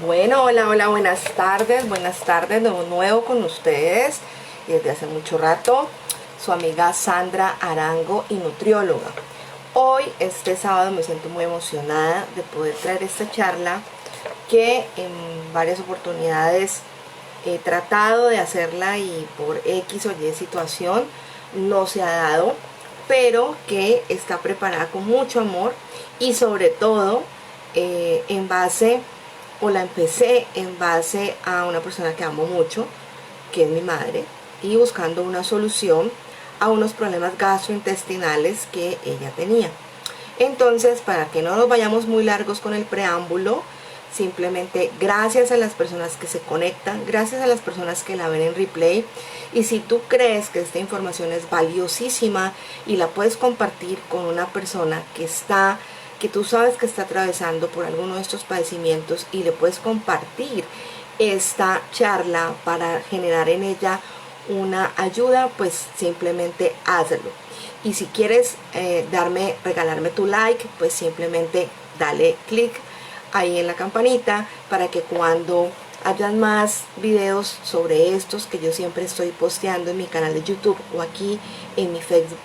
Bueno, hola, buenas tardes de nuevo con ustedes y desde hace mucho rato, su amiga Sandra Arango y nutrióloga. Hoy, este sábado, me siento muy emocionada de poder traer esta charla que en varias oportunidades he tratado de hacerla y por X o Y situación no se ha dado, pero que está preparada con mucho amor y sobre todo la empecé en base a una persona que amo mucho, que es mi madre, y buscando una solución a unos problemas gastrointestinales que ella tenía. Entonces, para que no nos vayamos muy largos con el preámbulo, simplemente gracias a las personas que se conectan, gracias a las personas que la ven en replay, y si tú crees que esta información es valiosísima y la puedes compartir con una persona que tú sabes que está atravesando por alguno de estos padecimientos y le puedes compartir esta charla para generar en ella una ayuda, pues simplemente hazlo. Y si quieres regalarme tu like, pues simplemente dale clic ahí en la campanita para que cuando hayan más videos sobre estos que yo siempre estoy posteando en mi canal de YouTube o aquí en mi Facebook,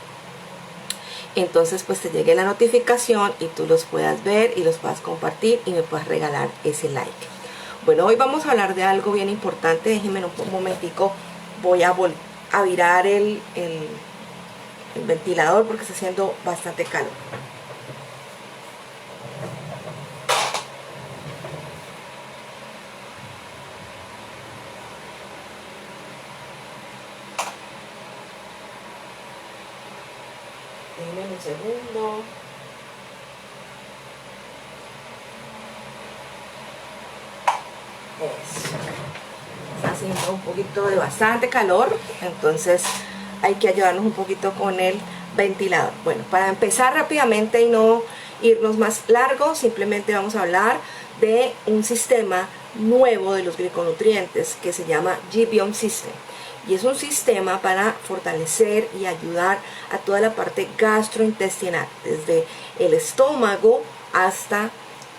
entonces pues te llegue la notificación y tú los puedas ver y los puedas compartir y me puedas regalar ese like. Bueno, hoy vamos a hablar de algo bien importante. Déjenme un momentico, voy a virar el ventilador porque está haciendo bastante calor. Déjenme un segundo. Eso. Está haciendo un poquito de bastante calor, entonces hay que ayudarnos un poquito con el ventilador. Bueno, para empezar rápidamente y no irnos más largo, simplemente vamos a hablar de un sistema nuevo de los gliconutrientes que se llama GBiome System. Y es un sistema para fortalecer y ayudar a toda la parte gastrointestinal, desde el estómago hasta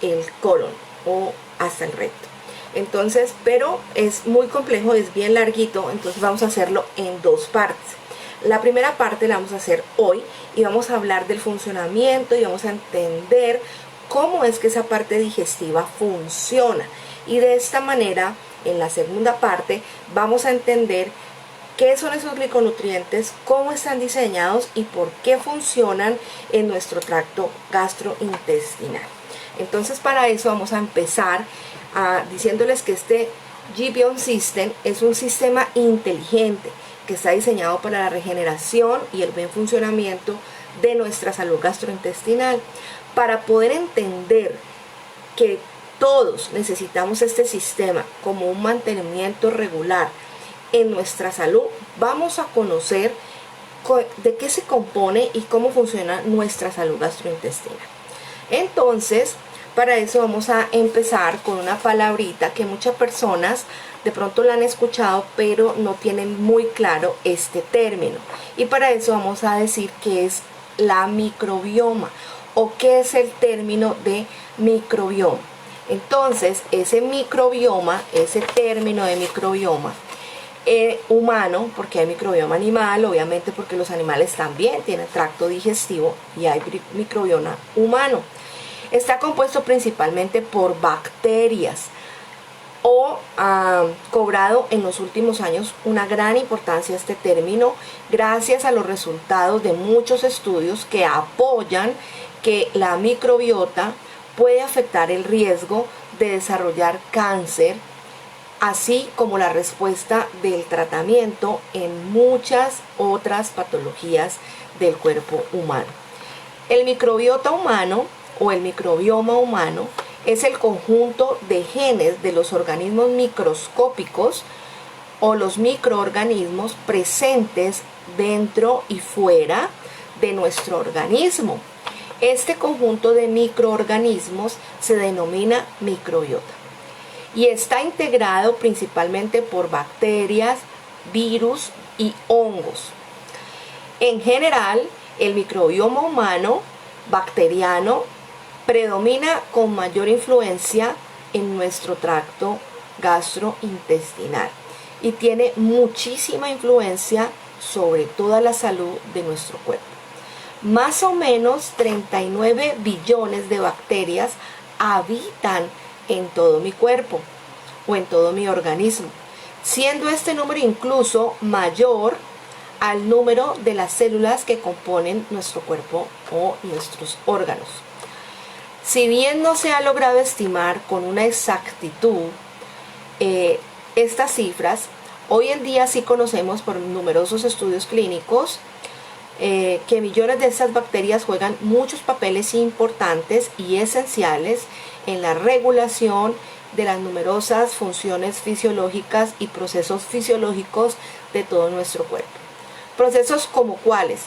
el colon o hasta el recto. Entonces, pero es muy complejo, es bien larguito, entonces vamos a hacerlo en dos partes. La primera parte la vamos a hacer hoy y vamos a hablar del funcionamiento y vamos a entender cómo es que esa parte digestiva funciona. Y de esta manera, en la segunda parte, vamos a entender qué son esos gliconutrientes, cómo están diseñados y por qué funcionan en nuestro tracto gastrointestinal. Entonces, para eso vamos a empezar diciéndoles que este GBiome System es un sistema inteligente que está diseñado para la regeneración y el buen funcionamiento de nuestra salud gastrointestinal. Para poder entender que todos necesitamos este sistema como un mantenimiento regular en nuestra salud, vamos a conocer de qué se compone y cómo funciona nuestra salud gastrointestinal. Entonces, para eso vamos a empezar con una palabrita que muchas personas de pronto la han escuchado, pero no tienen muy claro este término. Y para eso vamos a decir qué es la microbioma o qué es el término de microbioma. Entonces, ese microbioma, ese término de microbioma humano, porque hay microbioma animal, obviamente porque los animales también tienen tracto digestivo, y hay microbioma humano. Está compuesto principalmente por bacterias o ha cobrado en los últimos años una gran importancia este término gracias a los resultados de muchos estudios que apoyan que la microbiota puede afectar el riesgo de desarrollar cáncer, así como la respuesta del tratamiento en muchas otras patologías del cuerpo humano. El microbiota humano o el microbioma humano es el conjunto de genes de los organismos microscópicos o los microorganismos presentes dentro y fuera de nuestro organismo. Este conjunto de microorganismos se denomina microbiota y está integrado principalmente por bacterias, virus y hongos. En general, el microbioma humano bacteriano predomina con mayor influencia en nuestro tracto gastrointestinal y tiene muchísima influencia sobre toda la salud de nuestro cuerpo. Más o menos 39 billones de bacterias habitan en todo mi cuerpo o en todo mi organismo, siendo este número incluso mayor al número de las células que componen nuestro cuerpo o nuestros órganos. Si bien no se ha logrado estimar con una exactitud estas cifras, hoy en día sí conocemos por numerosos estudios clínicos que millones de estas bacterias juegan muchos papeles importantes y esenciales en la regulación de las numerosas funciones fisiológicas y procesos fisiológicos de todo nuestro cuerpo. Procesos como cuáles,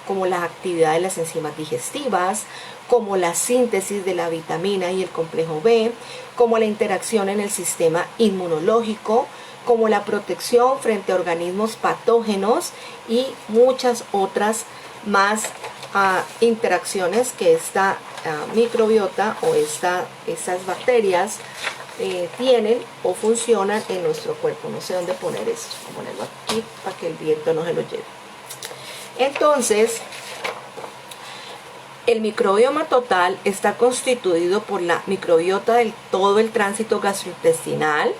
como la actividad de las enzimas digestivas, como la síntesis de la vitamina y el complejo B, como la interacción en el sistema inmunológico, como la protección frente a organismos patógenos y muchas otras más interacciones que esta microbiota o estas bacterias tienen o funcionan en nuestro cuerpo. No sé dónde poner esto, voy a ponerlo aquí para que el viento no se lo lleve. Entonces, el microbioma total está constituido por la microbiota de todo el tránsito gastrointestinal,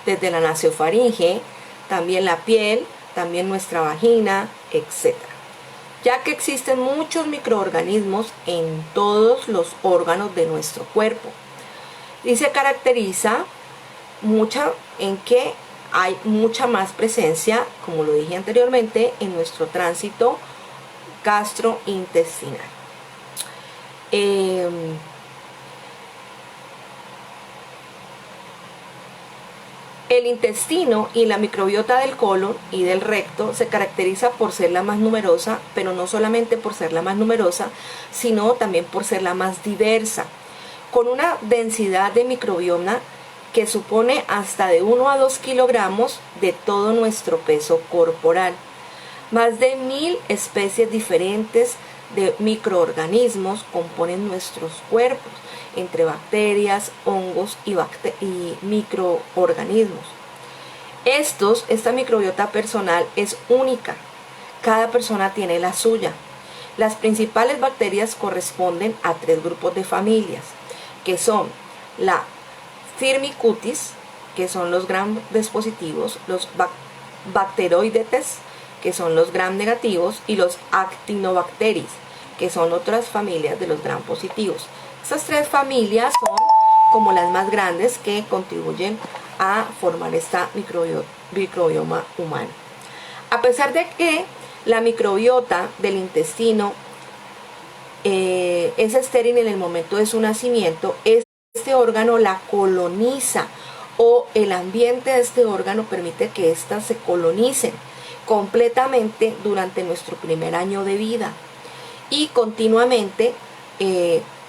desde la nasofaringe, también la piel, también nuestra vagina, etc. Ya que existen muchos microorganismos en todos los órganos de nuestro cuerpo. Y se caracteriza en que hay mucha más presencia, como lo dije anteriormente, en nuestro tránsito gastrointestinal. El intestino y la microbiota del colon y del recto se caracteriza por ser la más numerosa, pero no solamente por ser la más numerosa, sino también por ser la más diversa, con una densidad de microbioma que supone hasta de 1 a 2 kilogramos de todo nuestro peso corporal. Más de 1000 especies diferentes de microorganismos componen nuestros cuerpos, entre bacterias, hongos y microorganismos. Esta microbiota personal es única. Cada persona tiene la suya. Las principales bacterias corresponden a 3 grupos de familias, que son la Firmicutes, que son los gram positivos, los Bacteroidetes, que son los gram negativos, y los Actinobacteris, que son otras familias de los gram positivos. Estas 3 familias son como las más grandes que contribuyen a formar esta microbioma humano. A pesar de que la microbiota del intestino es estéril en el momento de su nacimiento, este órgano la coloniza, o el ambiente de este órgano permite que éstas se colonicen completamente durante nuestro primer año de vida y continuamente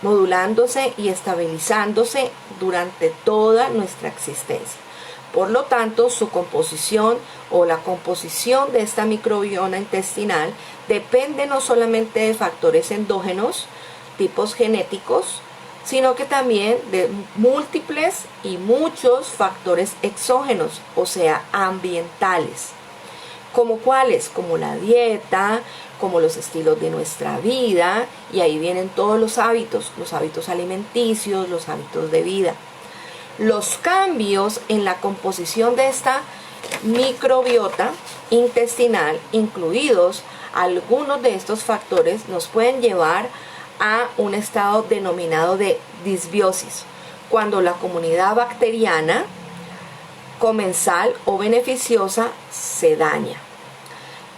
modulándose y estabilizándose durante toda nuestra existencia. Por lo tanto, su composición o la composición de esta microbiota intestinal depende no solamente de factores endógenos, tipos genéticos, sino que también de múltiples y muchos factores exógenos, o sea, ambientales. ¿Como cuáles? Como la dieta, como los estilos de nuestra vida, y ahí vienen todos los hábitos alimenticios, los hábitos de vida. Los cambios en la composición de esta microbiota intestinal, incluidos algunos de estos factores, nos pueden llevar a un estado denominado de disbiosis, cuando la comunidad bacteriana comensal o beneficiosa se daña,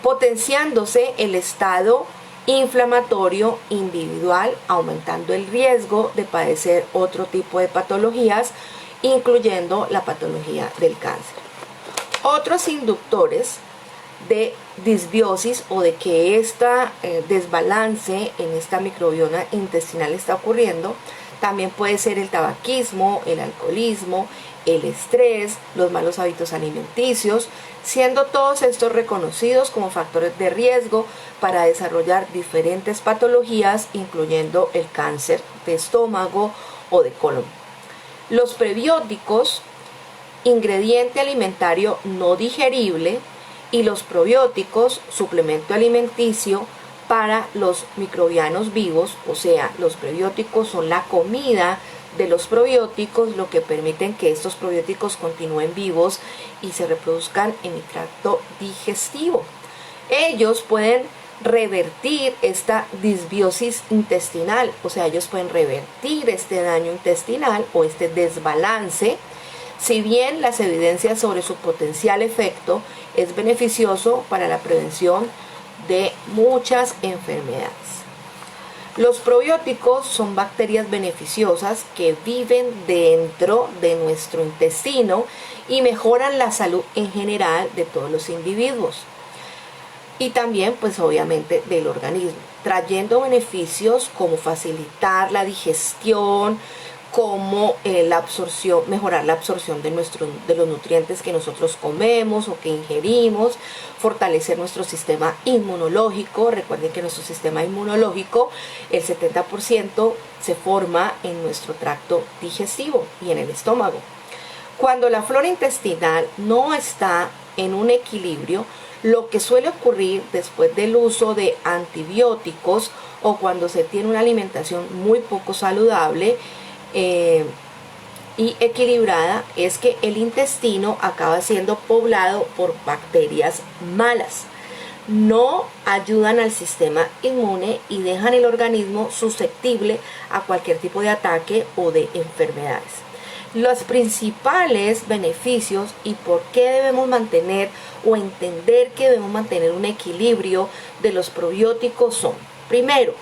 potenciándose el estado inflamatorio individual, aumentando el riesgo de padecer otro tipo de patologías, incluyendo la patología del cáncer. Otros inductores de disbiosis o de que desbalance en esta microbiota intestinal está ocurriendo, también puede ser el tabaquismo, el alcoholismo, el estrés, los malos hábitos alimenticios, siendo todos estos reconocidos como factores de riesgo para desarrollar diferentes patologías, incluyendo el cáncer de estómago o de colon. Los prebióticos, ingrediente alimentario no digerible, y los probióticos, suplemento alimenticio para los microbianos vivos, o sea, los prebióticos son la comida de los probióticos, lo que permiten que estos probióticos continúen vivos y se reproduzcan en el tracto digestivo. Ellos pueden revertir esta disbiosis intestinal, o sea, ellos pueden revertir este daño intestinal o este desbalance. Si bien las evidencias sobre su potencial efecto es beneficioso para la prevención de muchas enfermedades. Los probióticos son bacterias beneficiosas que viven dentro de nuestro intestino y mejoran la salud en general de todos los individuos y también pues obviamente del organismo, trayendo beneficios como facilitar la digestión, como la absorción, mejorar la absorción de los nutrientes que nosotros comemos o que ingerimos, fortalecer nuestro sistema inmunológico. Recuerden que nuestro sistema inmunológico, el 70% se forma en nuestro tracto digestivo y en el estómago. Cuando la flora intestinal no está en un equilibrio, lo que suele ocurrir después del uso de antibióticos o cuando se tiene una alimentación muy poco saludable y equilibrada, es que el intestino acaba siendo poblado por bacterias malas. No ayudan al sistema inmune y dejan el organismo susceptible a cualquier tipo de ataque o de enfermedades. Los principales beneficios y por qué debemos mantener o entender que debemos mantener un equilibrio de los probióticos son: primero,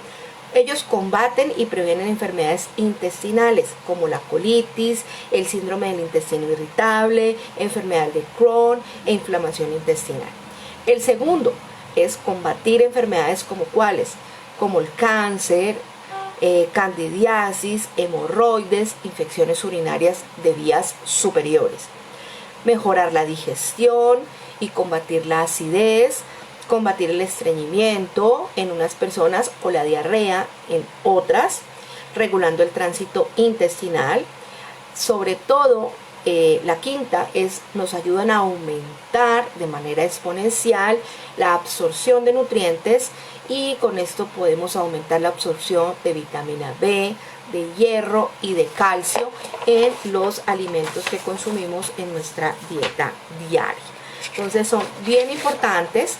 ellos combaten y previenen enfermedades intestinales como la colitis, el síndrome del intestino irritable, enfermedad de Crohn e inflamación intestinal. El segundo es combatir enfermedades como cuáles, como el cáncer, candidiasis, hemorroides, infecciones urinarias de vías superiores. Mejorar la digestión y combatir la acidez, combatir el estreñimiento en unas personas o la diarrea en otras, regulando el tránsito intestinal. Sobre todo, la quinta nos ayudan a aumentar de manera exponencial la absorción de nutrientes y con esto podemos aumentar la absorción de vitamina B, de hierro y de calcio en los alimentos que consumimos en nuestra dieta diaria. Entonces son bien importantes.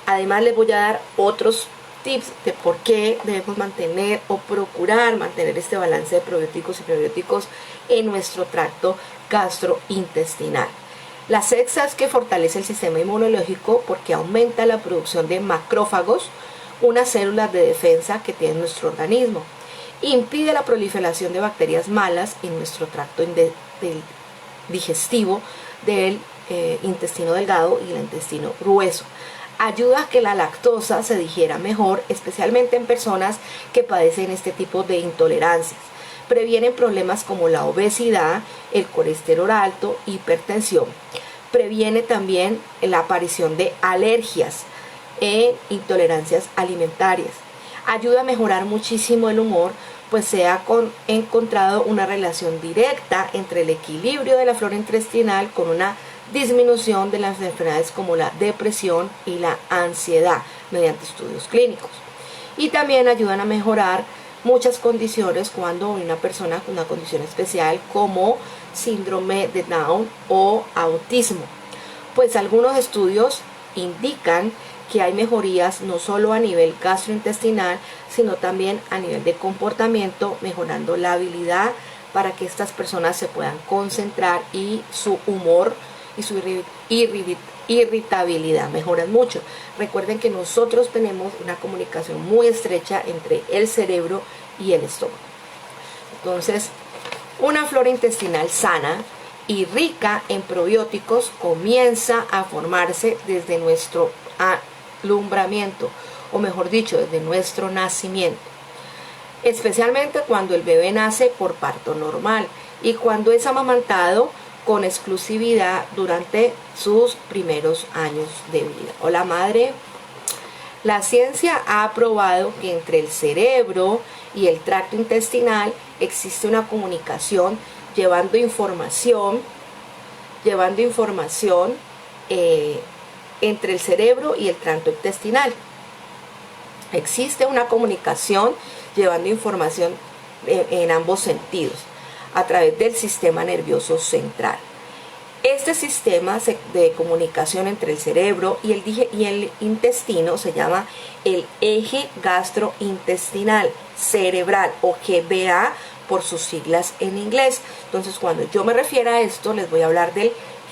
Además les voy a dar otros tips de por qué debemos mantener o procurar mantener este balance de probióticos y prebióticos en nuestro tracto gastrointestinal. La sexta es que fortalece el sistema inmunológico porque aumenta la producción de macrófagos, unas células de defensa que tiene nuestro organismo. Impide la proliferación de bacterias malas en nuestro tracto digestivo del intestino delgado y el intestino grueso. Ayuda a que la lactosa se digiera mejor, especialmente en personas que padecen este tipo de intolerancias. Previenen problemas como la obesidad, el colesterol alto, hipertensión. Previene también la aparición de alergias e intolerancias alimentarias. Ayuda a mejorar muchísimo el humor, pues se ha encontrado una relación directa entre el equilibrio de la flora intestinal con una disminución de las enfermedades como la depresión y la ansiedad mediante estudios clínicos. Y también ayudan a mejorar muchas condiciones cuando una persona con una condición especial como síndrome de Down o autismo. Pues algunos estudios indican que hay mejorías no solo a nivel gastrointestinal, sino también a nivel de comportamiento, mejorando la habilidad para que estas personas se puedan concentrar y su humor y su irritabilidad mejoran mucho. Recuerden que nosotros tenemos una comunicación muy estrecha entre el cerebro y el estómago. Entonces, una flora intestinal sana y rica en probióticos comienza a formarse desde nuestro alumbramiento, o mejor dicho, desde nuestro nacimiento, especialmente cuando el bebé nace por parto normal y cuando es amamantado con exclusividad durante sus primeros años de vida. Hola madre. La ciencia ha probado que entre el cerebro y el tracto intestinal existe una comunicación llevando información entre el cerebro y el tracto intestinal. Existe una comunicación llevando información en ambos sentidos a través del sistema nervioso central. Este sistema de comunicación entre el cerebro y el intestino se llama el eje gastrointestinal cerebral, o GBA por sus siglas en inglés. Entonces, cuando yo me refiero a esto, les voy a hablar del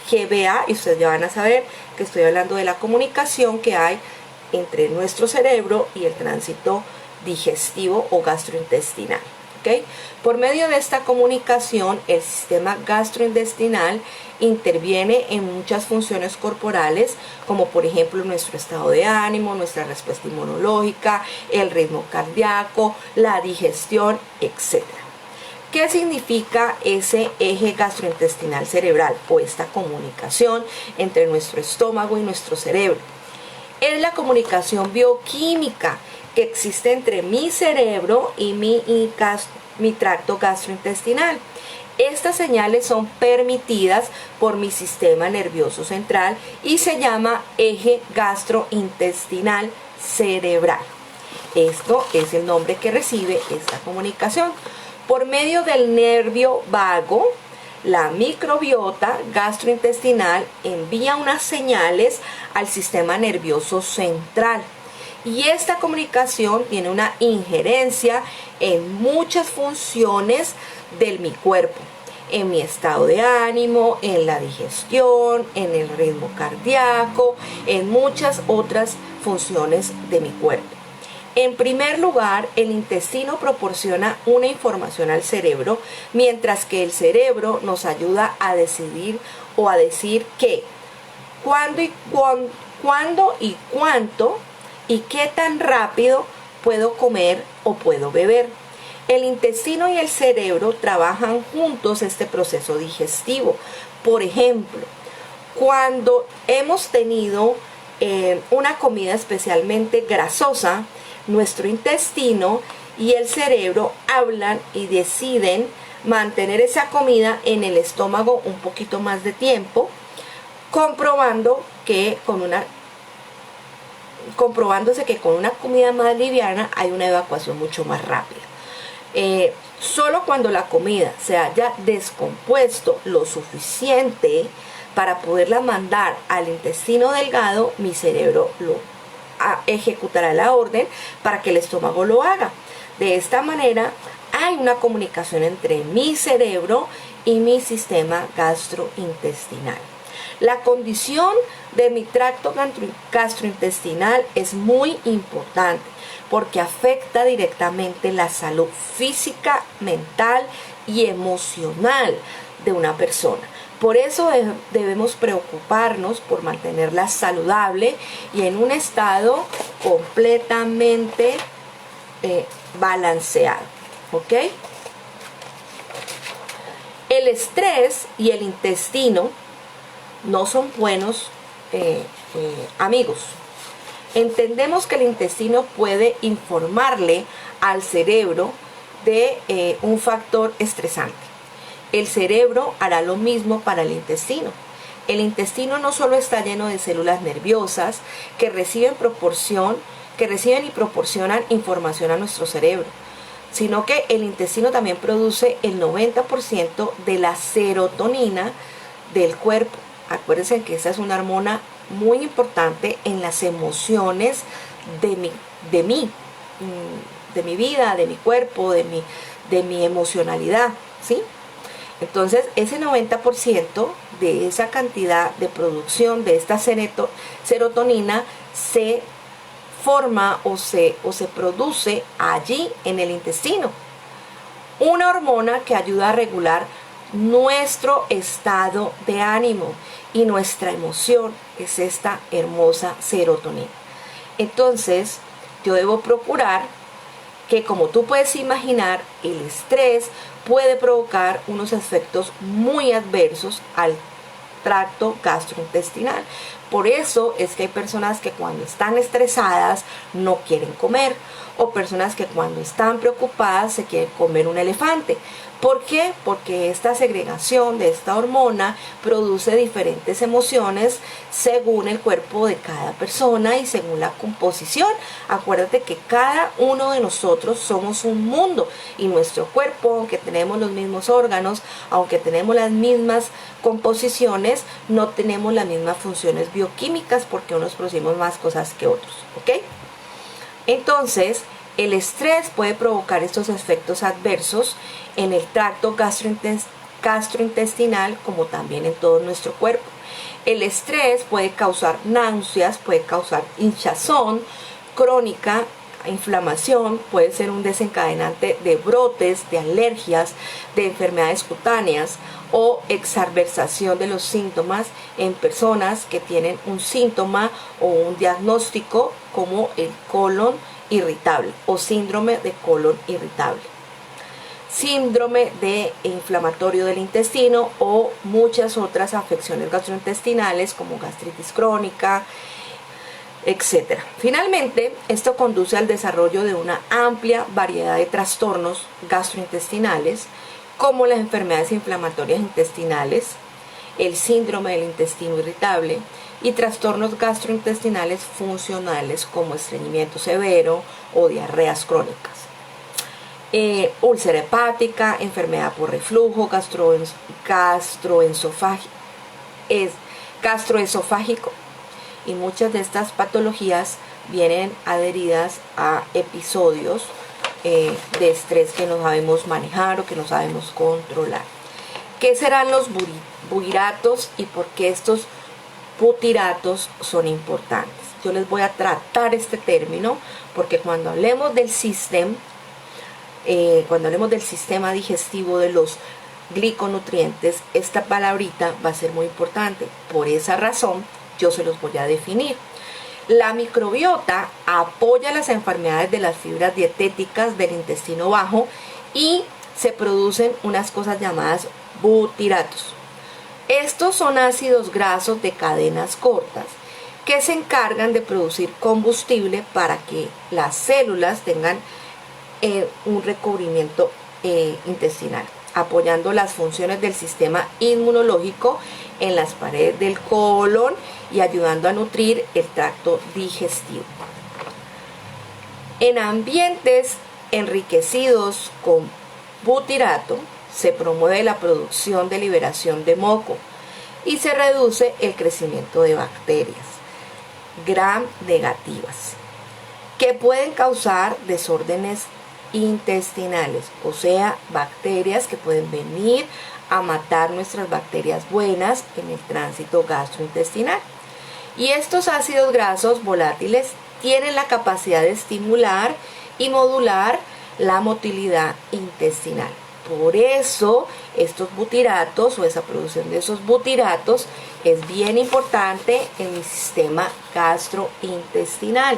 GBA y ustedes ya van a saber que estoy hablando de la comunicación que hay entre nuestro cerebro y el tránsito digestivo o gastrointestinal. ¿Okay? Por medio de esta comunicación, el sistema gastrointestinal interviene en muchas funciones corporales, como por ejemplo nuestro estado de ánimo, nuestra respuesta inmunológica, el ritmo cardíaco, la digestión, etc. ¿Qué significa ese eje gastrointestinal cerebral o esta comunicación entre nuestro estómago y nuestro cerebro? Es la comunicación bioquímica que existe entre mi cerebro y mi tracto gastrointestinal. Estas señales son permitidas por mi sistema nervioso central y se llama eje gastrointestinal cerebral. Esto es el nombre que recibe esta comunicación. Por medio del nervio vago, la microbiota gastrointestinal envía unas señales al sistema nervioso central. Y esta comunicación tiene una injerencia en muchas funciones de mi cuerpo, en mi estado de ánimo, en la digestión, en el ritmo cardíaco, en muchas otras funciones de mi cuerpo. En primer lugar, el intestino proporciona una información al cerebro, mientras que el cerebro nos ayuda a decidir o a decir qué, cuándo y cuánto y qué tan rápido puedo comer o puedo beber. El intestino y el cerebro trabajan juntos este proceso digestivo. Por ejemplo, cuando hemos tenido una comida especialmente grasosa, nuestro intestino y el cerebro hablan y deciden mantener esa comida en el estómago un poquito más de tiempo, comprobándose que con una comida más liviana hay una evacuación mucho más rápida. Solo cuando la comida se haya descompuesto lo suficiente para poderla mandar al intestino delgado, mi cerebro ejecutará la orden para que el estómago lo haga. De esta manera hay una comunicación entre mi cerebro y mi sistema gastrointestinal. La condición de mi tracto gastrointestinal es muy importante porque afecta directamente la salud física, mental y emocional de una persona. Por eso debemos preocuparnos por mantenerla saludable y en un estado completamente balanceado. ¿Ok? El estrés y el intestino no son buenos amigos. Entendemos que el intestino puede informarle al cerebro de un factor estresante. El cerebro hará lo mismo para el intestino. El intestino no solo está lleno de células nerviosas que reciben y proporcionan información a nuestro cerebro, sino que el intestino también produce el 90% de la serotonina del cuerpo. Acuérdense que esta es una hormona muy importante en las emociones de mi vida, de mi cuerpo, de mi emocionalidad, ¿sí? Entonces, ese 90% de esa cantidad de producción de esta serotonina se forma o se produce allí en el intestino. Una hormona que ayuda a regular nuestro estado de ánimo y nuestra emoción es esta hermosa serotonina. Entonces, yo debo procurar que, como tú puedes imaginar, el estrés puede provocar unos efectos muy adversos al tracto gastrointestinal. Por eso es que hay personas que cuando están estresadas no quieren comer, o personas que cuando están preocupadas se quieren comer un elefante. ¿Por qué? Porque esta segregación de esta hormona produce diferentes emociones según el cuerpo de cada persona y según la composición. Acuérdate que cada uno de nosotros somos un mundo y nuestro cuerpo, aunque tenemos los mismos órganos, aunque tenemos las mismas composiciones, no tenemos las mismas funciones bioquímicas porque unos producimos más cosas que otros, ¿ok? Entonces, el estrés puede provocar estos efectos adversos en el tracto gastrointestinal como también en todo nuestro cuerpo. El estrés puede causar náuseas, puede causar hinchazón crónica, inflamación, puede ser un desencadenante de brotes, de alergias, de enfermedades cutáneas o exacerbación de los síntomas en personas que tienen un síntoma o un diagnóstico como el colon irritable o síndrome de colon irritable, síndrome de inflamatorio del intestino o muchas otras afecciones gastrointestinales como gastritis crónica, etc. Finalmente, esto conduce al desarrollo de una amplia variedad de trastornos gastrointestinales como las enfermedades inflamatorias intestinales, el síndrome del intestino irritable y trastornos gastrointestinales funcionales como estreñimiento severo o diarreas crónicas. Úlcera hepática, enfermedad por reflujo, gastroesofágico, y muchas de estas patologías vienen adheridas a episodios de estrés que no sabemos manejar o que no sabemos controlar. ¿Qué serán los butiratos y por qué estos butiratos son importantes? Yo les voy a tratar este término porque cuando hablemos del sistema digestivo de los gliconutrientes, esta palabrita va a ser muy importante. Por esa razón yo se los voy a definir. La microbiota apoya las enfermedades de las fibras dietéticas del intestino bajo y se producen unas cosas llamadas butiratos. Estos son ácidos grasos de cadenas cortas que se encargan de producir combustible para que las células tengan un recubrimiento intestinal, apoyando las funciones del sistema inmunológico en las paredes del colon y ayudando a nutrir el tracto digestivo. En ambientes enriquecidos con butirato se promueve la producción de liberación de moco y se reduce el crecimiento de bacterias gram negativas que pueden causar desórdenes intestinales, o sea, bacterias que pueden venir a matar nuestras bacterias buenas en el tránsito gastrointestinal. Y estos ácidos grasos volátiles tienen la capacidad de estimular y modular la motilidad intestinal. Por eso estos butiratos o esa producción de esos butiratos es bien importante en mi sistema gastrointestinal.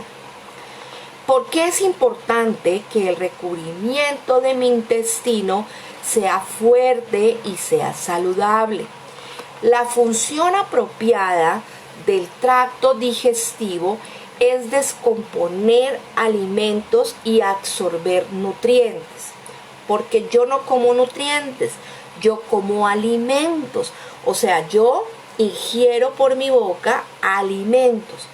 ¿Por qué es importante que el recubrimiento de mi intestino sea fuerte y sea saludable? La función apropiada del tracto digestivo es descomponer alimentos y absorber nutrientes, porque yo no como nutrientes, yo como alimentos, o sea, yo ingiero por mi boca alimentos.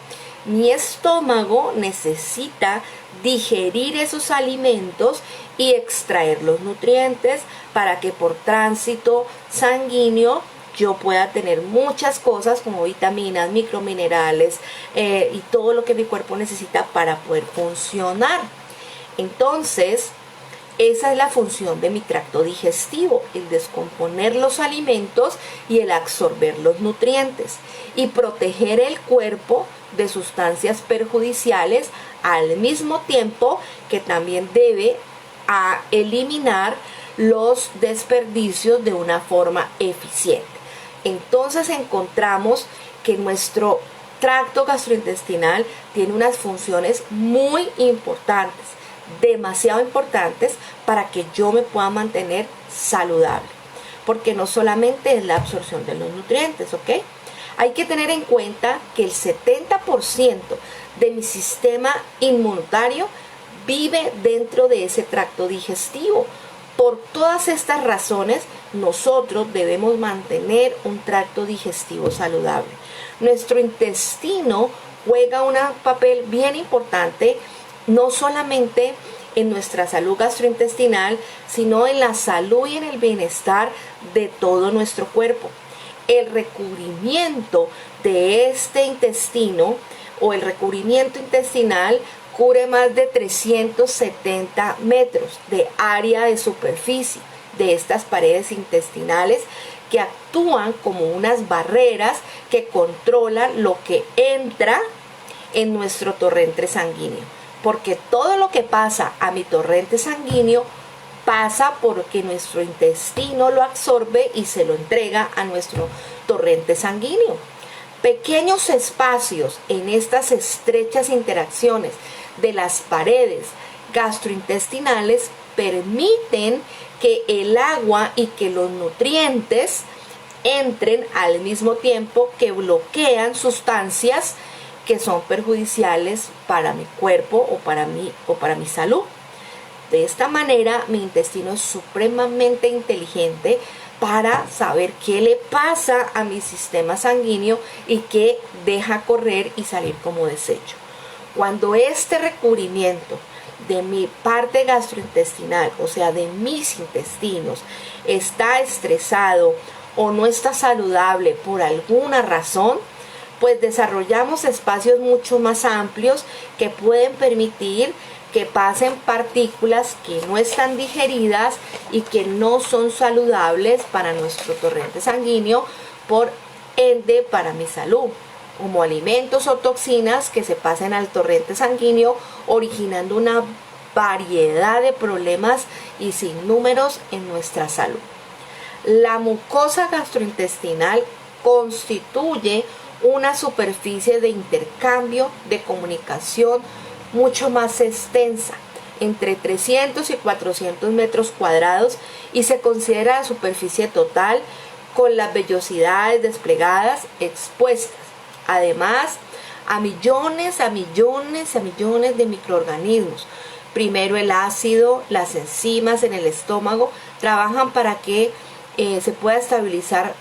Mi estómago necesita digerir esos alimentos y extraer los nutrientes para que por tránsito sanguíneo yo pueda tener muchas cosas como vitaminas, microminerales y todo lo que mi cuerpo necesita para poder funcionar. Entonces, esa es la función de mi tracto digestivo, el descomponer los alimentos y el absorber los nutrientes y proteger el cuerpo de sustancias perjudiciales al mismo tiempo que también debe eliminar los desperdicios de una forma eficiente. Entonces encontramos que nuestro tracto gastrointestinal tiene unas funciones muy importantes, demasiado importantes para que yo me pueda mantener saludable, porque no solamente es la absorción de los nutrientes, ¿ok? Hay que tener en cuenta que el 70% de mi sistema inmunitario vive dentro de ese tracto digestivo. Por todas estas razones, nosotros debemos mantener un tracto digestivo saludable. Nuestro intestino juega un papel bien importante, no solamente en nuestra salud gastrointestinal, sino en la salud y en el bienestar de todo nuestro cuerpo. El recubrimiento de este intestino o el recubrimiento intestinal cubre más de 370 metros de área de superficie de estas paredes intestinales, que actúan como unas barreras que controlan lo que entra en nuestro torrente sanguíneo. Porque todo lo que pasa a mi torrente sanguíneo pasa porque nuestro intestino lo absorbe y se lo entrega a nuestro torrente sanguíneo. Pequeños espacios en estas estrechas interacciones de las paredes gastrointestinales permiten que el agua y que los nutrientes entren al mismo tiempo que bloquean sustancias que son perjudiciales para mi cuerpo o para mi salud. De esta manera, mi intestino es supremamente inteligente para saber qué le pasa a mi sistema sanguíneo y qué deja correr y salir como desecho. Cuando este recubrimiento de mi parte gastrointestinal, o sea, de mis intestinos, está estresado o no está saludable por alguna razón, pues desarrollamos espacios mucho más amplios que pueden permitir que pasen partículas que no están digeridas y que no son saludables para nuestro torrente sanguíneo, por ende para mi salud, como alimentos o toxinas que se pasen al torrente sanguíneo, originando una variedad de problemas y sinnúmeros en nuestra salud. La mucosa gastrointestinal constituye una superficie de intercambio, de comunicación mucho más extensa, entre 300 y 400 metros cuadrados, y se considera la superficie total con las vellosidades desplegadas expuestas, además a millones de microorganismos. Primero el ácido, las enzimas en el estómago trabajan para que se pueda estabilizar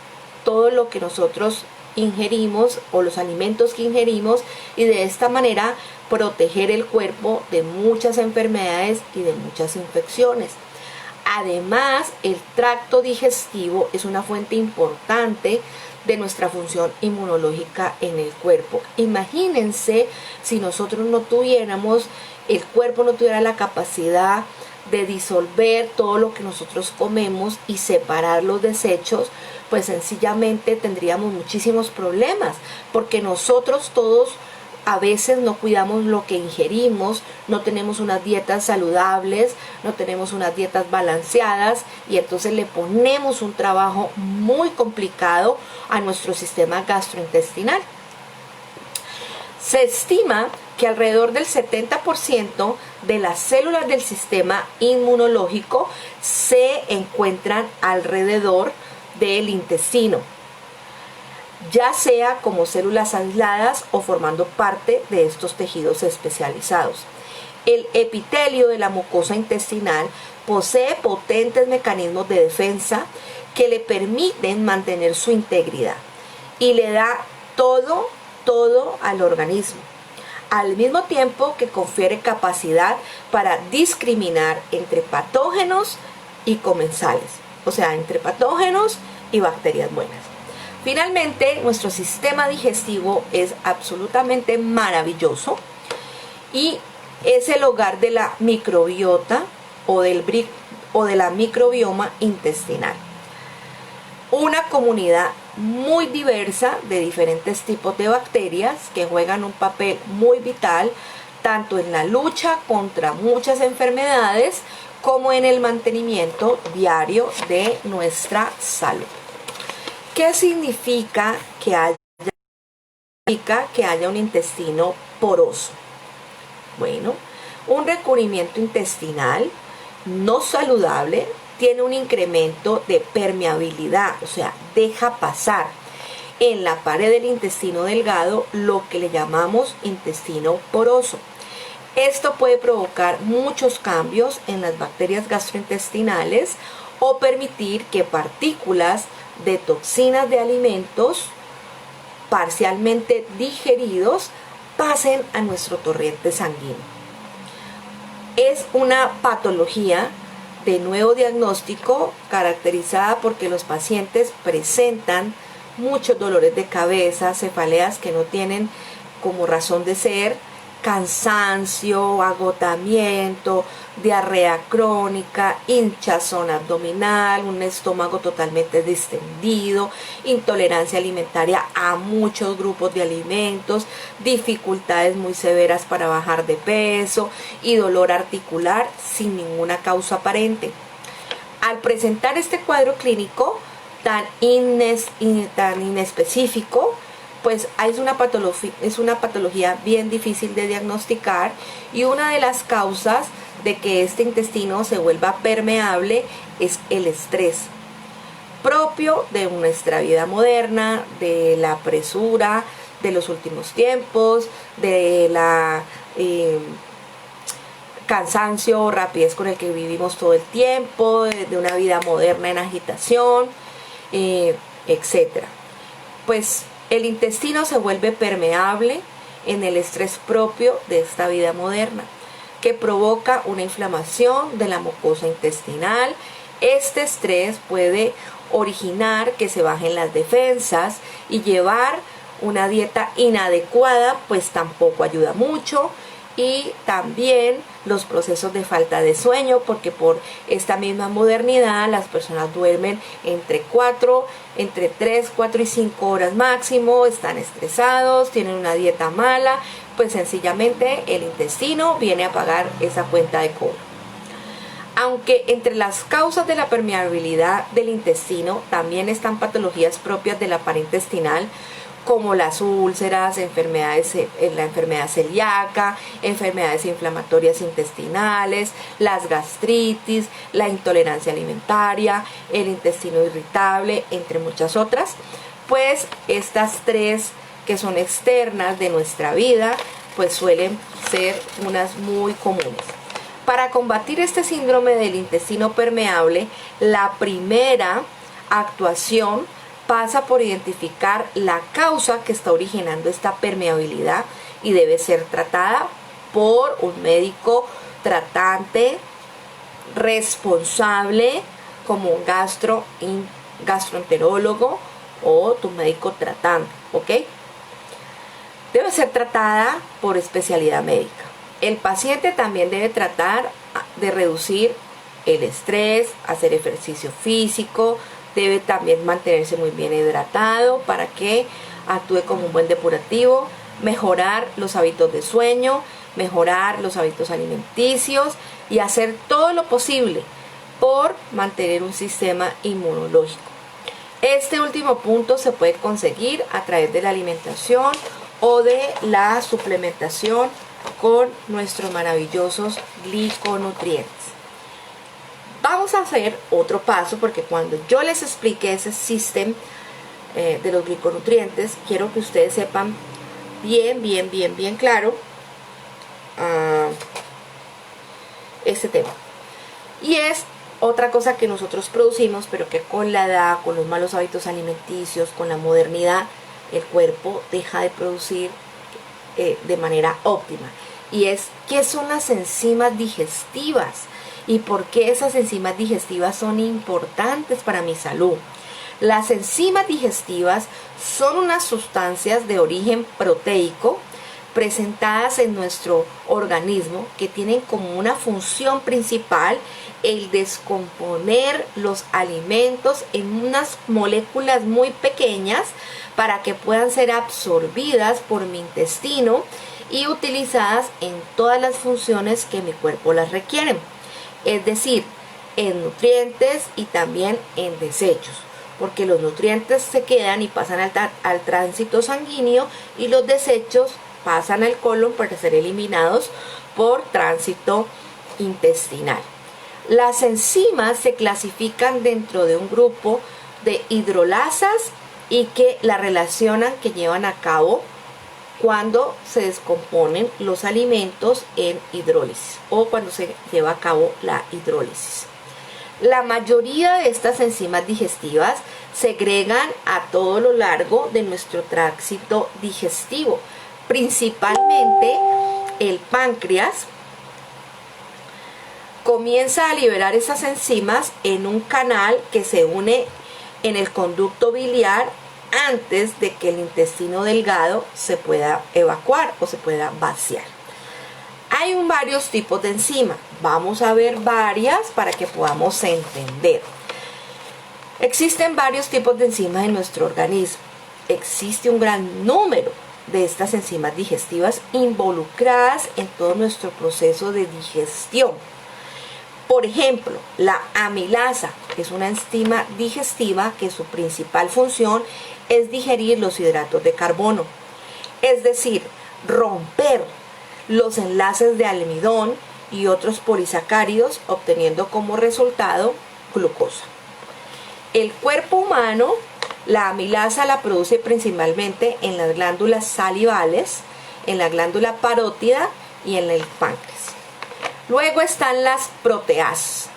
todo lo que nosotros ingerimos o los alimentos que ingerimos, y de esta manera proteger el cuerpo de muchas enfermedades y de muchas infecciones. Además, el tracto digestivo es una fuente importante de nuestra función inmunológica en el cuerpo. Imagínense si nosotros no tuviéramos, el cuerpo no tuviera la capacidad de disolver todo lo que nosotros comemos y separar los desechos, pues sencillamente tendríamos muchísimos problemas, porque nosotros todos a veces no cuidamos lo que ingerimos, no tenemos unas dietas saludables, no tenemos unas dietas balanceadas, y entonces le ponemos un trabajo muy complicado a nuestro sistema gastrointestinal. Se estima que alrededor del 70% de las células del sistema inmunológico se encuentran alrededor del intestino, ya sea como células aisladas o formando parte de estos tejidos especializados. El epitelio de la mucosa intestinal posee potentes mecanismos de defensa que le permiten mantener su integridad y le da todo al organismo, al mismo tiempo que confiere capacidad para discriminar entre patógenos y comensales, o sea, entre patógenos y bacterias buenas. Finalmente, nuestro sistema digestivo es absolutamente maravilloso y es el hogar de la microbiota o de la microbioma intestinal. Una comunidad muy diversa de diferentes tipos de bacterias que juegan un papel muy vital tanto en la lucha contra muchas enfermedades como en el mantenimiento diario de nuestra salud. ¿Qué significa que haya un intestino poroso? Bueno, un recubrimiento intestinal no saludable tiene un incremento de permeabilidad, o sea, deja pasar, en la pared del intestino delgado, lo que le llamamos intestino poroso. Esto puede provocar muchos cambios en las bacterias gastrointestinales o permitir que partículas de toxinas de alimentos parcialmente digeridos pasen a nuestro torrente sanguíneo. Es una patología de nuevo diagnóstico caracterizada porque los pacientes presentan muchos dolores de cabeza, cefaleas que no tienen como razón de ser, cansancio, agotamiento, diarrea crónica, hinchazón abdominal, un estómago totalmente distendido, intolerancia alimentaria a muchos grupos de alimentos, dificultades muy severas para bajar de peso y dolor articular sin ninguna causa aparente. Al presentar este cuadro clínico tan inespecífico, pues es una patología bien difícil de diagnosticar, y una de las causas de que este intestino se vuelva permeable es el estrés propio de nuestra vida moderna, de la apresura de los últimos tiempos, de la cansancio, rapidez con el que vivimos todo el tiempo, de una vida moderna en agitación, etcétera. Pues el intestino se vuelve permeable en el estrés propio de esta vida moderna, que provoca una inflamación de la mucosa intestinal. Este estrés puede originar que se bajen las defensas, y llevar una dieta inadecuada pues tampoco ayuda mucho, y también los procesos de falta de sueño, porque por esta misma modernidad las personas duermen entre 3, 4 y 5 horas máximo, están estresados, tienen una dieta mala, pues sencillamente el intestino viene a pagar esa cuenta de cobro. Aunque entre las causas de la permeabilidad del intestino también están patologías propias de la pared intestinal, como las úlceras, la enfermedad celíaca, enfermedades inflamatorias intestinales, las gastritis, la intolerancia alimentaria, el intestino irritable, entre muchas otras, pues estas tres que son externas de nuestra vida, pues suelen ser unas muy comunes. Para combatir este síndrome del intestino permeable, la primera actuación pasa por identificar la causa que está originando esta permeabilidad, y debe ser tratada por un médico tratante responsable, como un gastroenterólogo o tu médico tratante, ¿ok? Debe ser tratada por especialidad médica. El paciente también debe tratar de reducir el estrés, hacer ejercicio físico, debe también mantenerse muy bien hidratado para que actúe como un buen depurativo, mejorar los hábitos de sueño, mejorar los hábitos alimenticios y hacer todo lo posible por mantener un sistema inmunológico. Este último punto se puede conseguir a través de la alimentación o de la suplementación con nuestros maravillosos gliconutrientes. Vamos a hacer otro paso, porque cuando yo les explique ese sistema de los gliconutrientes, quiero que ustedes sepan bien claro este tema. Y es otra cosa que nosotros producimos, pero que con la edad, con los malos hábitos alimenticios, con la modernidad, el cuerpo deja de producir de manera óptima. Y es, ¿qué son las enzimas digestivas? ¿Y por qué esas enzimas digestivas son importantes para mi salud? Las enzimas digestivas son unas sustancias de origen proteico presentadas en nuestro organismo, que tienen como una función principal el descomponer los alimentos en unas moléculas muy pequeñas para que puedan ser absorbidas por mi intestino y utilizadas en todas las funciones que mi cuerpo las requieren. Es decir, en nutrientes y también en desechos, porque los nutrientes se quedan y pasan al tránsito sanguíneo, y los desechos pasan al colon para ser eliminados por tránsito intestinal. Las enzimas se clasifican dentro de un grupo de hidrolasas y que la relacionan, que llevan a cabo cuando se descomponen los alimentos en hidrólisis o cuando se lleva a cabo la hidrólisis. La mayoría de estas enzimas digestivas segregan a todo lo largo de nuestro tránsito digestivo, principalmente el páncreas. Comienza a liberar esas enzimas en un canal que se une en el conducto biliar antes de que el intestino delgado se pueda evacuar o se pueda vaciar. Hay varios tipos de enzimas. Vamos a ver varias para que podamos entender. Existen varios tipos de enzimas en nuestro organismo. Existe un gran número de estas enzimas digestivas involucradas en todo nuestro proceso de digestión. Por ejemplo, la amilasa es una enzima digestiva que su principal función es digerir los hidratos de carbono, es decir, romper los enlaces de almidón y otros polisacáridos, obteniendo como resultado glucosa. El cuerpo humano, la amilasa la produce principalmente en las glándulas salivales, en la glándula parótida y en el páncreas. Luego están las proteasas.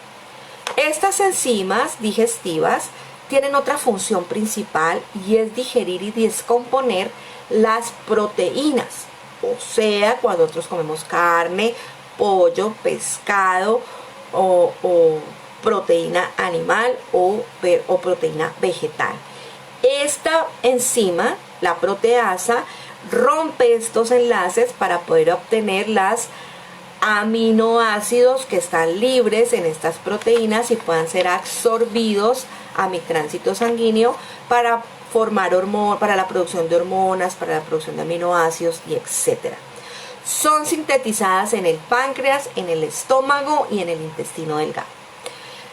Estas enzimas digestivas tienen otra función principal y es digerir y descomponer las proteínas. O sea, cuando nosotros comemos carne, pollo, pescado o proteína animal o proteína vegetal. Esta enzima, la proteasa, rompe estos enlaces para poder obtener las aminoácidos que están libres en estas proteínas y puedan ser absorbidos a mi tránsito sanguíneo para formar para la producción de hormonas, para la producción de aminoácidos y etc. Son sintetizadas en el páncreas, en el estómago y en el intestino delgado.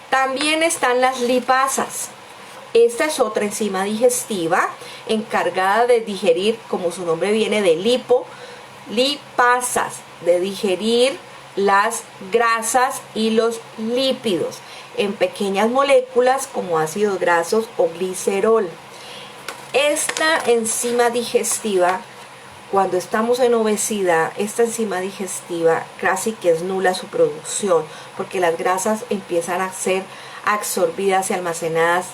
También están las lipasas. Esta es otra enzima digestiva encargada de digerir, como su nombre viene de lipasas, de digerir las grasas y los lípidos en pequeñas moléculas como ácidos grasos o glicerol. Esta enzima digestiva, cuando estamos en obesidad, esta enzima digestiva casi que es nula su producción, porque las grasas empiezan a ser absorbidas y almacenadas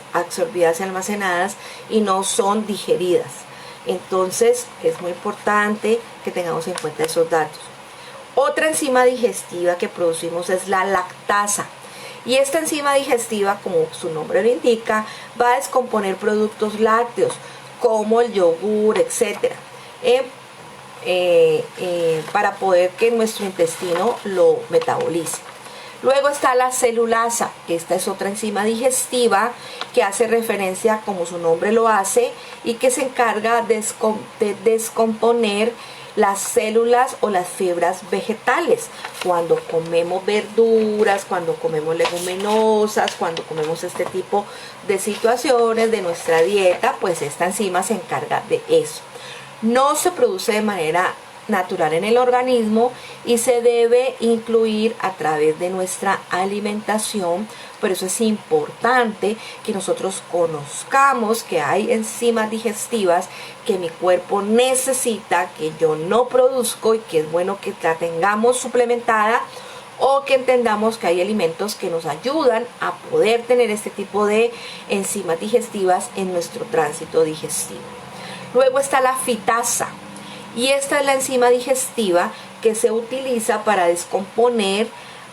y no son digeridas. Entonces es muy importante que tengamos en cuenta esos datos. Otra enzima digestiva que producimos es la lactasa. Y esta enzima digestiva, como su nombre lo indica, va a descomponer productos lácteos como el yogur, etc. Para poder que nuestro intestino lo metabolice. Luego está la celulasa. Esta es otra enzima digestiva que hace referencia, como su nombre lo hace, y que se encarga de descomponer las células o las fibras vegetales. Cuando comemos verduras, cuando comemos leguminosas, cuando comemos este tipo de situaciones de nuestra dieta, pues esta enzima se encarga de eso. No se produce de manera natural en el organismo y se debe incluir a través de nuestra alimentación. Por eso es importante que nosotros conozcamos que hay enzimas digestivas que mi cuerpo necesita, que yo no produzco y que es bueno que la tengamos suplementada, o que entendamos que hay alimentos que nos ayudan a poder tener este tipo de enzimas digestivas en nuestro tránsito digestivo. Luego está la fitasa. Y esta es la enzima digestiva que se utiliza para descomponer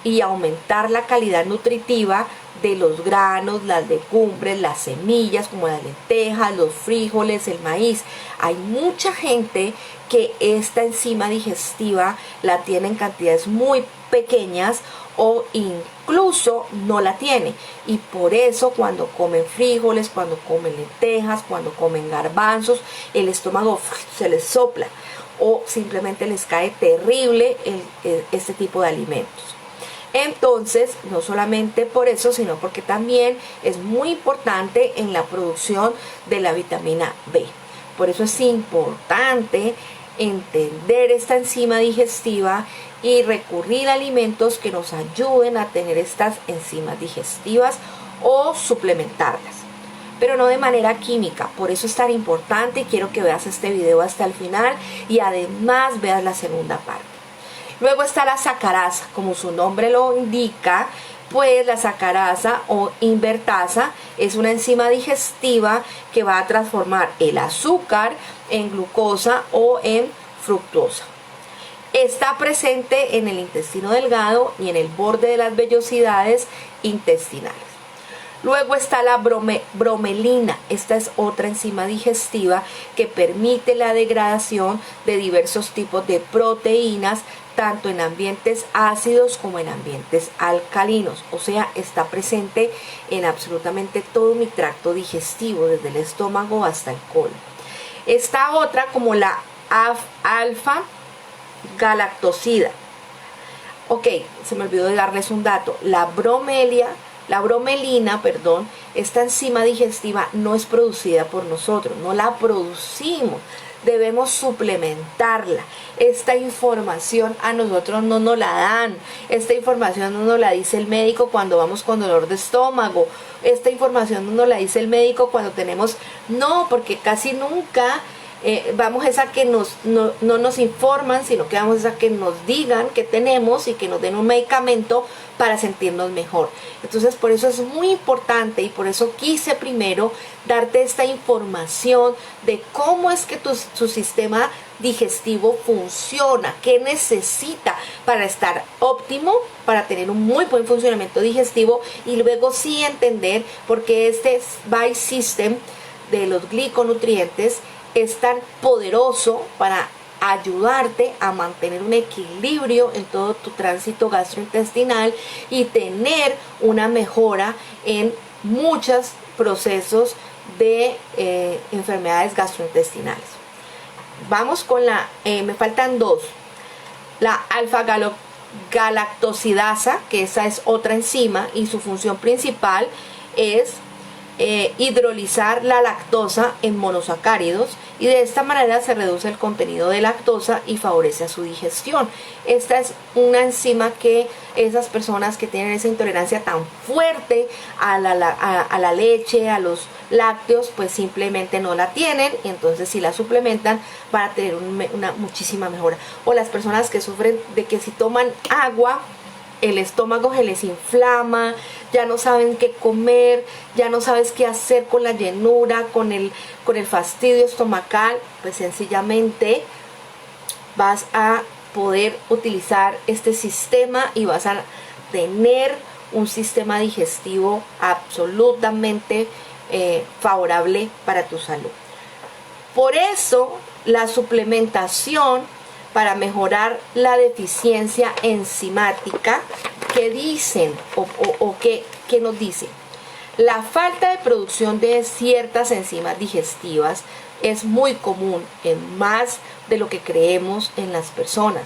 y aumentar la calidad nutritiva de los granos, las legumbres, las semillas como las lentejas, los frijoles, el maíz. Hay mucha gente que esta enzima digestiva la tiene en cantidades muy pequeñas o incluso no la tiene, y por eso cuando comen frijoles, cuando comen lentejas, cuando comen garbanzos, el estómago se les sopla o simplemente les cae terrible este tipo de alimentos. Entonces, no solamente por eso, sino porque también es muy importante en la producción de la vitamina B. Por eso es importante entender esta enzima digestiva y recurrir a alimentos que nos ayuden a tener estas enzimas digestivas o suplementarlas. pero no de manera química. Por eso es tan importante y quiero que veas este video hasta el final y además veas la segunda parte. Luego está la sacarasa, como su nombre lo indica, pues la sacarasa o invertasa es una enzima digestiva que va a transformar el azúcar en glucosa o en fructosa. Está presente en el intestino delgado y en el borde de las vellosidades intestinales. Luego está la bromelina. Esta es otra enzima digestiva que permite la degradación de diversos tipos de proteínas, tanto en ambientes ácidos como en ambientes alcalinos. O sea, está presente en absolutamente todo mi tracto digestivo, desde el estómago hasta el colon. Esta otra como la alfa-galactosida. Ok, se me olvidó de darles un dato. La bromelina, esta enzima digestiva no es producida por nosotros, no la producimos, debemos suplementarla. Esta información a nosotros no nos la dan, esta información no nos la dice el médico cuando vamos con dolor de estómago, esta información no nos la dice el médico cuando tenemos, no, porque casi nunca vamos a que no nos informan, sino que vamos a que nos digan que tenemos y que nos den un medicamento para sentirnos mejor. Entonces por eso es muy importante y por eso quise primero darte esta información de cómo es que su sistema digestivo funciona, qué necesita para estar óptimo, para tener un muy buen funcionamiento digestivo, y luego sí entender por qué este Bile System de los gliconutrientes es tan poderoso para ayudarte a mantener un equilibrio en todo tu tránsito gastrointestinal y tener una mejora en muchos procesos de enfermedades gastrointestinales. Vamos con me faltan dos. La alfa-galactosidasa, que esa es otra enzima y su función principal es hidrolizar la lactosa en monosacáridos, y de esta manera se reduce el contenido de lactosa y favorece a su digestión. Esta es una enzima que esas personas que tienen esa intolerancia tan fuerte a la leche, a los lácteos, pues simplemente no la tienen, y entonces si la suplementan van a tener una muchísima mejora. O las personas que sufren de que si toman agua el estómago se les inflama, ya no saben qué comer, ya no sabes qué hacer con la llenura, con el fastidio estomacal, pues sencillamente vas a poder utilizar este sistema y vas a tener un sistema digestivo absolutamente favorable para tu salud. Por eso la suplementación para mejorar la deficiencia enzimática, que dicen o que nos dicen, la falta de producción de ciertas enzimas digestivas es muy común en más de lo que creemos en las personas.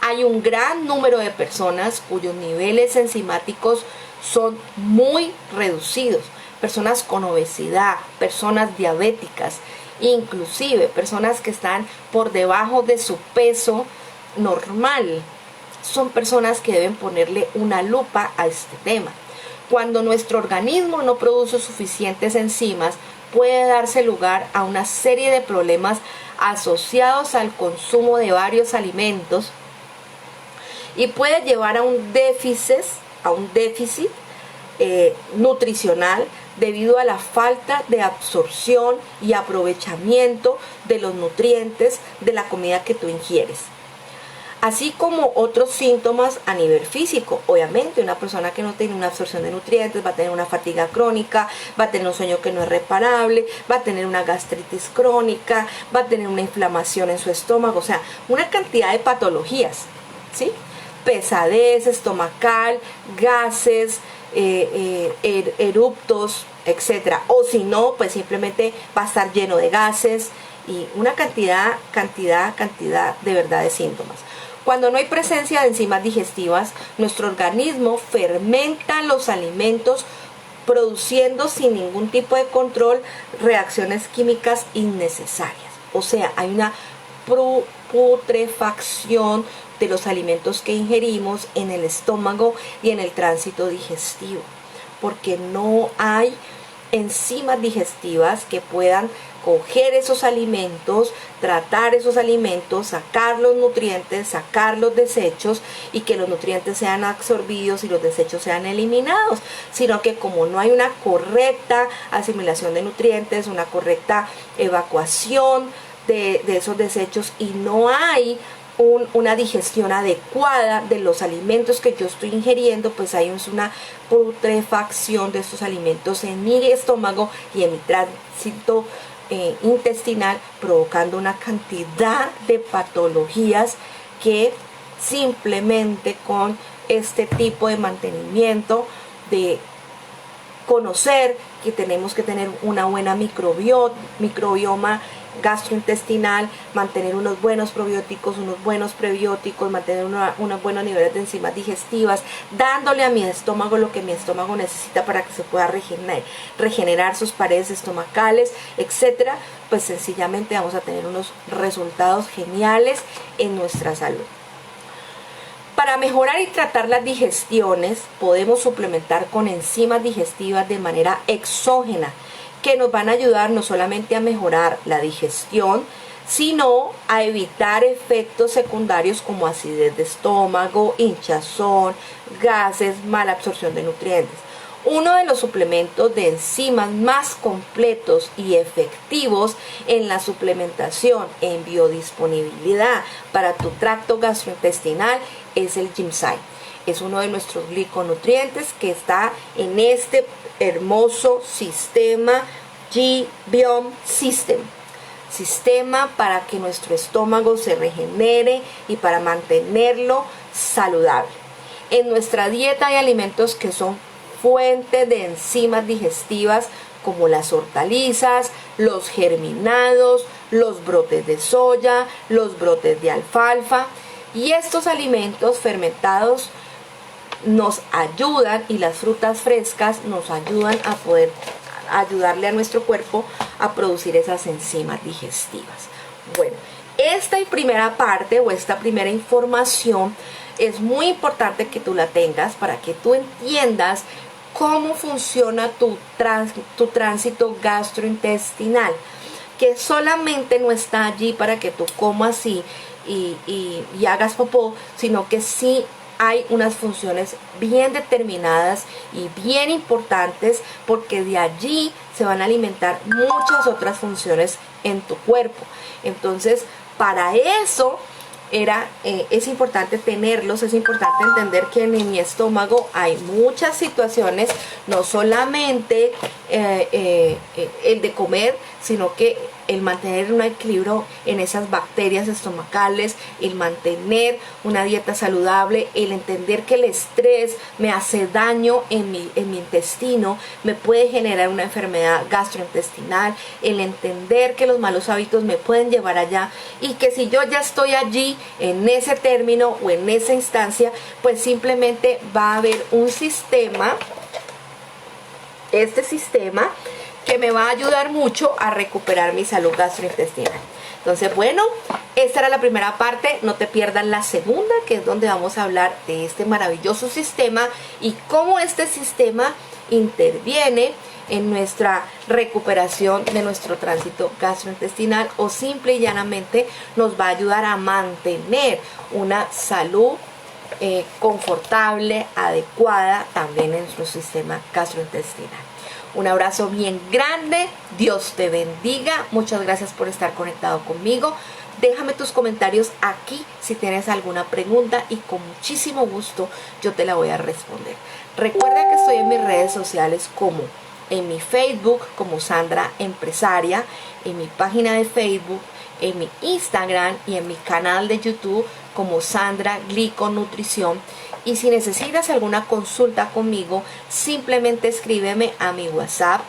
Hay un gran número de personas cuyos niveles enzimáticos son muy reducidos, personas con obesidad, personas diabéticas, inclusive personas que están por debajo de su peso normal. Son personas que deben ponerle una lupa a este tema. Cuando nuestro organismo no produce suficientes enzimas, puede darse lugar a una serie de problemas asociados al consumo de varios alimentos y puede llevar a un déficit nutricional debido a la falta de absorción y aprovechamiento de los nutrientes de la comida que tú ingieres, así como otros síntomas a nivel físico. Obviamente una persona que no tiene una absorción de nutrientes va a tener una fatiga crónica, va a tener un sueño que no es reparable, va a tener una gastritis crónica, va a tener una inflamación en su estómago, o sea, una cantidad de patologías, ¿sí? Pesadez estomacal, gases, eruptos, etcétera. O si no, pues simplemente va a estar lleno de gases y una cantidad de verdad de síntomas. Cuando no hay presencia de enzimas digestivas, nuestro organismo fermenta los alimentos, produciendo sin ningún tipo de control reacciones químicas innecesarias. O sea, hay una putrefacción de los alimentos que ingerimos en el estómago y en el tránsito digestivo, porque no hay enzimas digestivas que puedan coger esos alimentos, tratar esos alimentos, sacar los nutrientes, sacar los desechos y que los nutrientes sean absorbidos y los desechos sean eliminados, sino que como no hay una correcta asimilación de nutrientes, una correcta evacuación de esos desechos y no hay una digestión adecuada de los alimentos que yo estoy ingiriendo, pues hay una putrefacción de estos alimentos en mi estómago y en mi tránsito intestinal, provocando una cantidad de patologías que simplemente con este tipo de mantenimiento, de conocer que tenemos que tener una buena microbioma gastrointestinal, mantener unos buenos probióticos, unos buenos prebióticos, mantener unos buenos niveles de enzimas digestivas, dándole a mi estómago lo que mi estómago necesita para que se pueda regenerar sus paredes estomacales, etcétera, pues sencillamente vamos a tener unos resultados geniales en nuestra salud. Para mejorar y tratar las digestiones, podemos suplementar con enzimas digestivas de manera exógena, que nos van a ayudar no solamente a mejorar la digestión, sino a evitar efectos secundarios como acidez de estómago, hinchazón, gases, mala absorción de nutrientes. Uno de los suplementos de enzimas más completos y efectivos en la suplementación en biodisponibilidad para tu tracto gastrointestinal es el Ginseng. Es uno de nuestros gliconutrientes que está en este hermoso sistema G-Biome System. Sistema para que nuestro estómago se regenere y para mantenerlo saludable. En nuestra dieta hay alimentos que son fuente de enzimas digestivas como las hortalizas, los germinados, los brotes de soya, los brotes de alfalfa, y estos alimentos fermentados nos ayudan, y las frutas frescas nos ayudan a poder ayudarle a nuestro cuerpo a producir esas enzimas digestivas. Bueno, esta primera parte o esta primera información es muy importante que tú la tengas para que tú entiendas cómo funciona tu tránsito gastrointestinal, que solamente no está allí para que tú comas y hagas popó, sino que sí hay unas funciones bien determinadas y bien importantes, porque de allí se van a alimentar muchas otras funciones en tu cuerpo. Entonces, para eso es importante tenerlos, es importante entender que en mi estómago hay muchas situaciones, no solamente el de comer, sino que el mantener un equilibrio en esas bacterias estomacales, el mantener una dieta saludable, el entender que el estrés me hace daño en mi intestino, me puede generar una enfermedad gastrointestinal, el entender que los malos hábitos me pueden llevar allá, y que si yo ya estoy allí en ese término o en esa instancia, pues simplemente va a haber un sistema, este sistema, que me va a ayudar mucho a recuperar mi salud gastrointestinal. Entonces, bueno, esta era la primera parte. No te pierdas la segunda, que es donde vamos a hablar de este maravilloso sistema y cómo este sistema interviene en nuestra recuperación de nuestro tránsito gastrointestinal, o simple y llanamente nos va a ayudar a mantener una salud confortable, adecuada también en nuestro sistema gastrointestinal. Un abrazo bien grande, Dios te bendiga, muchas gracias por estar conectado conmigo. Déjame tus comentarios aquí si tienes alguna pregunta y con muchísimo gusto yo te la voy a responder. Recuerda que estoy en mis redes sociales, como en mi Facebook como Sandra Empresaria, en mi página de Facebook, en mi Instagram y en mi canal de YouTube como Sandra Gliconutrición. Y si necesitas alguna consulta conmigo, simplemente escríbeme a mi WhatsApp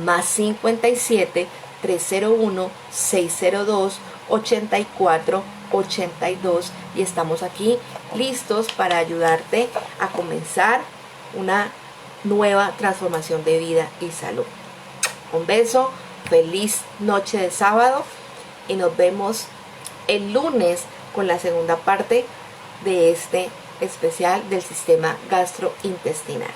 más 57 301 602 84 82, y estamos aquí listos para ayudarte a comenzar una nueva transformación de vida y salud. Un beso, feliz noche de sábado, y nos vemos el lunes con la segunda parte de este especial del sistema gastrointestinal.